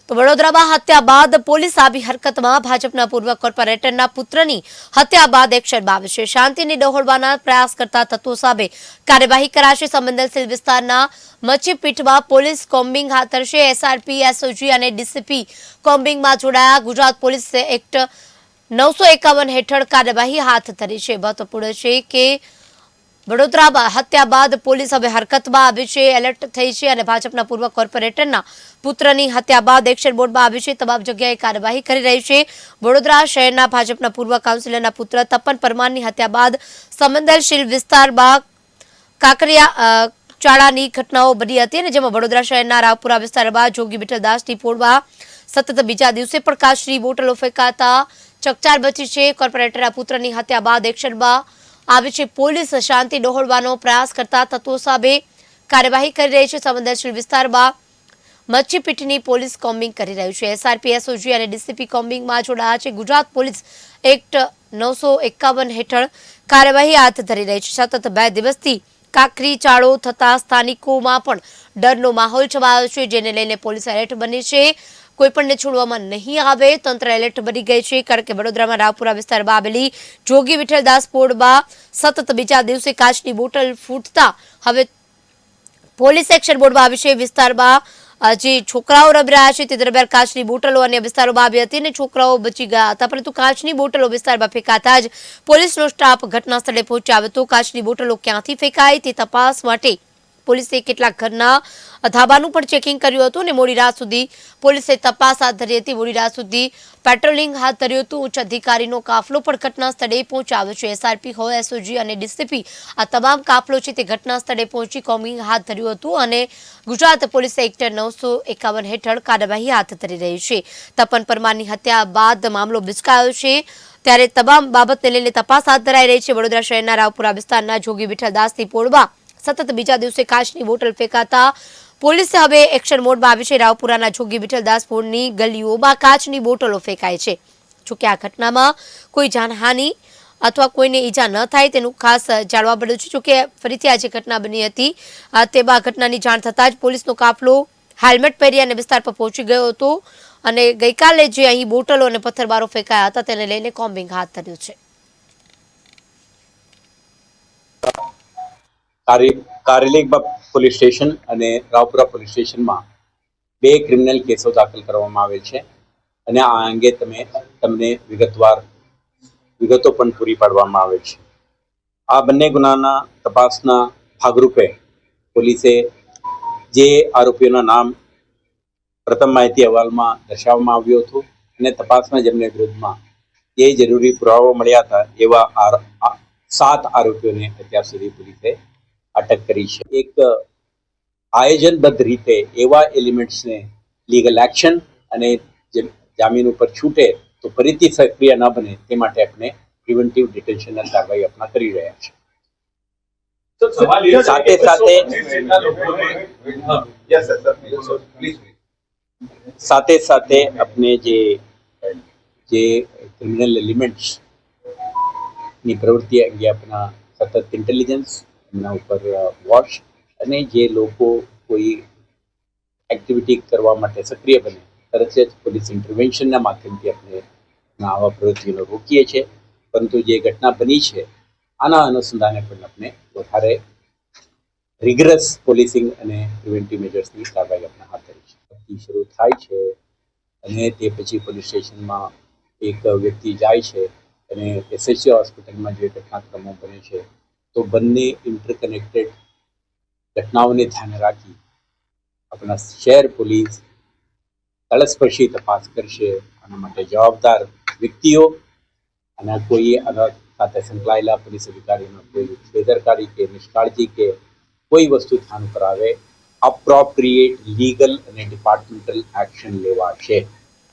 તો વડોદરામાં હત્યા બાદ પોલીસ આવી હરકતમાં ભાજપના પૂર્વ કોર્પોરેટરના પુત્રની હત્યા બાદ એક્શનમાં આવી છે। શાંતિને ડહોળવાના પ્રયાસ કરતા તત્વો સામે કાર્યવાહી કરાશે। સંવેદનશીલ વિસ્તારના મચ્છીપીટમાં પોલીસ કોમ્બિંગ હાથ ધરશે। એસઆરપી, એસઓજી અને ડીસીપી કોમ્બિંગમાં જોડાયા। ગુજરાત પોલીસ એક્ટ 951 હેઠળ કાર્યવાહી હાથ ધરી છે। મહત્વપૂર્ણ છે કે વડોદરામાં હત્યા બાદ પોલીસ હવે હરકતમાં આવી છે, એલર્ટ થઈ છે અને ભાજપના પૂર્વ કોર્પોરેટરના પુત્રની હત્યા બાદ એક્શન મોડમાં આવી છે। તમામ જગ્યાએ કાર્યવાહી કરી રહી છે। વડોદરા શહેરના ભાજપના પૂર્વ કાઉન્સિલરના પુત્ર તપન પરમારની હત્યા બાદ સંવેદનશીલ વિસ્તારમાં કાંકરિયા ચાળાની ઘટનાઓ બની હતી અને જેમાં વડોદરા શહેરના રાવપુરા વિસ્તારમાં જોગી વિઠ્ઠલદાસની પોળમાં સતત બીજા દિવસે પણ કાચની બોટલો ફેંકાતા ચકચાર મચી છે। કોર્પોરેટરના પુત્રની હત્યા બાદ એક્શનમાં આવી છે પોલીસ। શાંતિ ડહોળવાનો પ્રયાસ કરતા તત્વો સામે કાર્યવાહી કરી રહી છે। સંવેદનશીલ વિસ્તારમાં મચ્છીપીટની પોલીસ કોમ્બિંગ કરી રહ્યું છે। એસઆરપી, એસઓજી અને ડીસીપી કોમ્બિંગમાં જોડાયા છે। ગુજરાત પોલીસ એક્ટ 951 હેઠળ કાર્યવાહી હાથ ધરી રહી છે। સતત 2 દિવસથી કાંકરી ચાળો થતા સ્થાનિકોમાં પણ ડરનો માહોલ છવાયો છે, જેને લઈને પોલીસ એલર્ટ બની છે। કોઈપણને છોડવામાં નહીં આવે, તંત્ર એલર્ટ બની ગઈ છે, કારણ કે વડોદરામાં રાવપુરા વિસ્તારમાં આવેલી જોગી વિઠ્ઠલદાસ પોળમાં સતત બીજા દિવસે કાચની બોટલ ફૂટતા હવે પોલીસ એક્શન મોડમાં આવી છે। વિસ્તારમાં જે છોકરાઓ રમી રહ્યા છે તે દરમિયાન કાચની બોટલો અન્ય વિસ્તારોમાં આવી હતી અને છોકરાઓ બચી ગયા હતા, પરંતુ કાચની બોટલો વિસ્તારમાં ફેંકાતા જ પોલીસનો સ્ટાફ ઘટના સ્થળે પહોંચ્યો હતો। કાચની બોટલો ક્યાંથી ફેંકાઈ તે તપાસ માટે પોલીસે કેટલાક ઘરના ધાબાનું પણ ચેકિંગ કર્યું હતું અને મોડી રાત સુધી પોલીસે તપાસ હાથ ધરી હતી। મોડી રાત સુધી પેટ્રોલિંગ હાથ ધર્યું હતું। ઉચ્ચ અધિકારીનો કાફલો પણ ઘટના સ્થળે પહોંચાવ્યો છે। એસઆરપી હોય, એસઓજી અને ડીસીપી આ તમામ કાફલો છે તે ઘટના સ્થળે પહોંચી કોમ્બિંગ હાથ ધર્યું હતું અને ગુજરાત પોલીસ એક્ટ 951 હેઠળ કાર્યવાહી હાથ ધરી રહી છે। તપન પરમારની હત્યા બાદ મામલો બિચકાયો છે, ત્યારે તમામ બાબતને લઈને તપાસ હાથ ધરાઈ રહી છે। વડોદરા શહેરના રાવપુરા વિસ્તારના જોગી વિઠ્ઠલદાસની પોળમાં સતત બીજા દિવસે કાચની બોટલ ફેંકાતા પોલીસે હવે એક્શન મોડમાં આવી છે। રાવપુરાના જોગી વિઠ્ઠલદાસ પોળની ગલીઓમાં કાચની બોટલો ફેંકાય છે। જોકે આ ઘટનામાં કોઈ જાનહાનિ અથવા કોઈને ઈજા ન થાય તેનું ખાસ જાણવા મળ્યું છે। જોકે ફરીથી આ જે ઘટના બની હતી તેમાં ઘટનાની જાણ થતાં જ પોલીસનો કાફલો હેલ્મેટ પહેરી અને વિસ્તાર પર પહોંચી ગયો હતો અને ગઈકાલે જે અહીં બોટલો અને પથ્થરમારો ફેંકાયા હતા તેને લઈને કોમ્બિંગ હાથ ધર્યું છે। કારેલીબાગ પોલીસ સ્ટેશન અને રાવપુરા પોલીસ સ્ટેશનમાં 2 ક્રિમિનલ કેસો દાખલ કરવામાં આવેલ છે અને આ અંગે તમને વિગતો પણ પૂરી પાડવામાં આવે છે। આ બંને ગુનાના તપાસના ભાગરૂપે પોલીસે જે આરોપીઓના નામ પ્રથમ માહિતી અહેવાલમાં દર્શાવવામાં આવ્યું હતું અને તપાસમાં જેમને વિરુદ્ધમાં જે જરૂરી પુરાવા મળ્યા હતા એવા 7 આરોપીઓને અત્યાર સુધી પોલીસે અટક કરી છે। એક આયોજનબદ્ધ રીતે એવા એલિમેન્ટ્સને લીગલ એક્શન અને જામીન ઉપર છૂટે તો ફરીથી સક્રિય ન બને તે માટે આપણે પ્રિવેન્ટિવ ડિટેન્શનના કાર્યવાહી આપણા કરી રહ્યા છે। સાથે સાથે આપણે જે ક્રિમિનલ એલિમેન્ટ્સ ની પ્રવૃત્તિ અંગે આપણા સતત ઇન્ટેલિજન્સ એમના ઉપર વોચ અને જે લોકો કોઈ એક્ટિવિટી કરવા માટે સક્રિય બને તરત જ પોલીસ ઇન્ટરવેન્શનના માધ્યમથી આપણે આવા પ્રવૃત્તિઓને રોકીએ છીએ। પરંતુ જે ઘટના બની છે આના અનુસંધાને પણ આપણે વધારે રિગરસ પોલીસિંગ અને પ્રિવેન્ટિવ મેજર્સની કાર્યવાહી આપણે હાથ ધરી છે। શરૂ થાય છે અને તે પછી પોલીસ સ્ટેશનમાં એક વ્યક્તિ જાય છે અને એસએચસી હોસ્પિટલમાં જે ઘટનાક્રમો બને છે તો બંને ઇન્ટરકનેક્ટેડ ઘટનાઓને ધ્યાને રાખી આપણા શહેર પોલીસ તલસ્પર્શી તપાસ કરશે। આના માટે જવાબદાર વ્યક્તિઓ અને કોઈ આના સાથે સંકળાયેલા પોલીસ અધિકારીનો કોઈ બેદરકારી કે નિષ્કાળજી કે કોઈ વસ્તુ ધ્યાન પર આવે અપ્રોપ્રિએટ લીગલ અને ડિપાર્ટમેન્ટલ એક્શન લેવાશે।